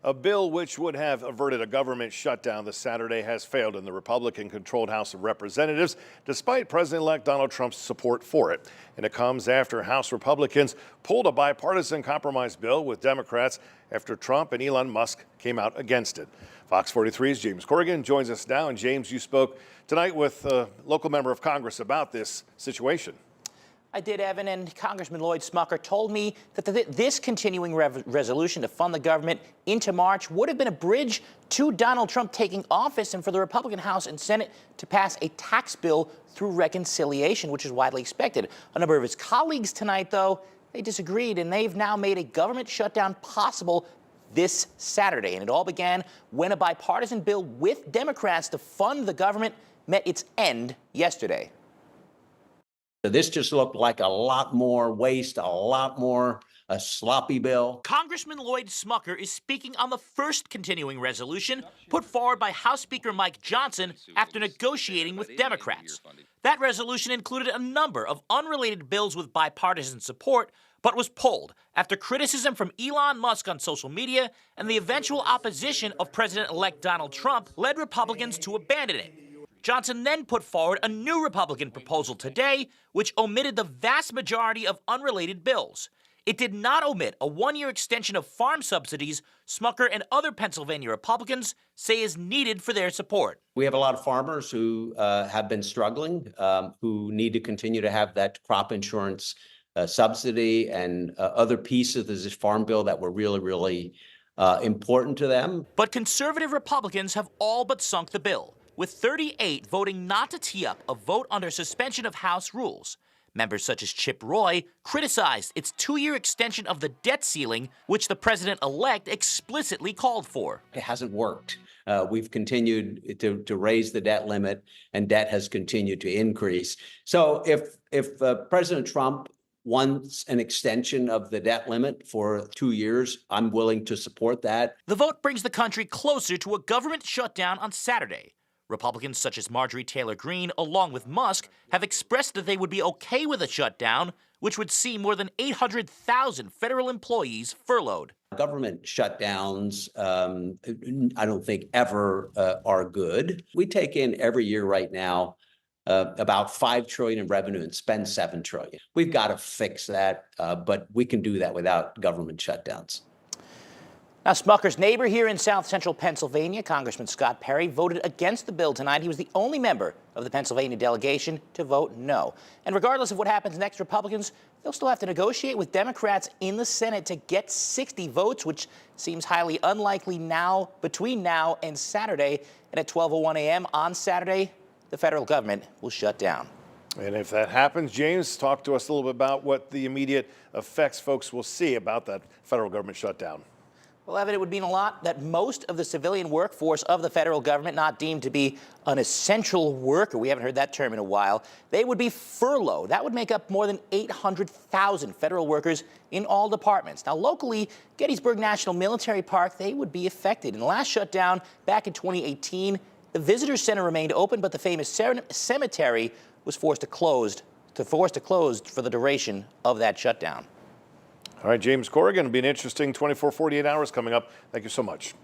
A bill which would have averted a government shutdown this Saturday has failed in the Republican-controlled House of Representatives, despite President-elect Donald Trump's support for it. And it comes after House Republicans pulled a bipartisan compromise bill with Democrats after Trump and Elon Musk came out against it. Fox 43's James Corrigan joins us now. And James, you spoke tonight with a local member of Congress about this situation. I did, Evan, and Congressman Smucker told me that this continuing resolution to fund the government into March would have been a bridge to Donald Trump taking office and for the Republican House and Senate to pass a tax bill through reconciliation, which is widely expected. A number of his colleagues tonight, though, they disagreed, and they've now made a government shutdown possible this Saturday. And it all began when a bipartisan bill with Democrats to fund the government met its end yesterday. This just looked like a lot more waste, a lot more a sloppy bill. Congressman Smucker is speaking on the first continuing resolution put forward by House Speaker Mike Johnson after negotiating with Democrats. That resolution included a number of unrelated bills with bipartisan support, but was pulled after criticism from Elon Musk on social media and the eventual opposition of President-elect Donald Trump led Republicans to abandon it. Johnson then put forward a new Republican proposal today, which omitted the vast majority of unrelated bills. It did not omit a one-year extension of farm subsidies Smucker and other Pennsylvania Republicans say is needed for their support. We have a lot of farmers who have been struggling, who need to continue to have that crop insurance subsidy and other pieces of this farm bill that were really important to them. But conservative Republicans have all but sunk the bill, with 38 voting not to tee up a vote under suspension of House rules. Members such as Chip Roy criticized its two-year extension of the debt ceiling, which the president-elect explicitly called for. It hasn't worked. We've continued to raise the debt limit, and debt has continued to increase. So if President Trump wants an extension of the debt limit for 2 years, I'm willing to support that. The vote brings the country closer to a government shutdown on Saturday. Republicans such as Marjorie Taylor Greene, along with Musk, have expressed that they would be okay with a shutdown, which would see more than 800,000 federal employees furloughed. Government shutdowns, I don't think ever are good. We take in every year right now about $5 trillion in revenue and spend $7 trillion. We've got to fix that, but we can do that without government shutdowns. Now, Smucker's neighbor here in South Central Pennsylvania, Congressman Scott Perry, voted against the bill tonight. He was the only member of the Pennsylvania delegation to vote no. And regardless of what happens next, Republicans, they'll still have to negotiate with Democrats in the Senate to get 60 votes, which seems highly unlikely now, between now and Saturday. And at 12:01 a.m. on Saturday, the federal government will shut down. And if that happens, James, talk to us a little bit about what the immediate effects folks will see about that federal government shutdown. Well, Evan, it would mean a lot that most of the civilian workforce of the federal government, not deemed to be an essential worker, we haven't heard that term in a while, they would be furloughed. That would make up more than 800,000 federal workers in all departments. Now, locally, Gettysburg National Military Park, they would be affected. In the last shutdown back in 2018, the visitor center remained open, but the famous cemetery was forced to close for the duration of that shutdown. All right, James Corrigan, it'll be an interesting 24, 48 hours coming up. Thank you so much.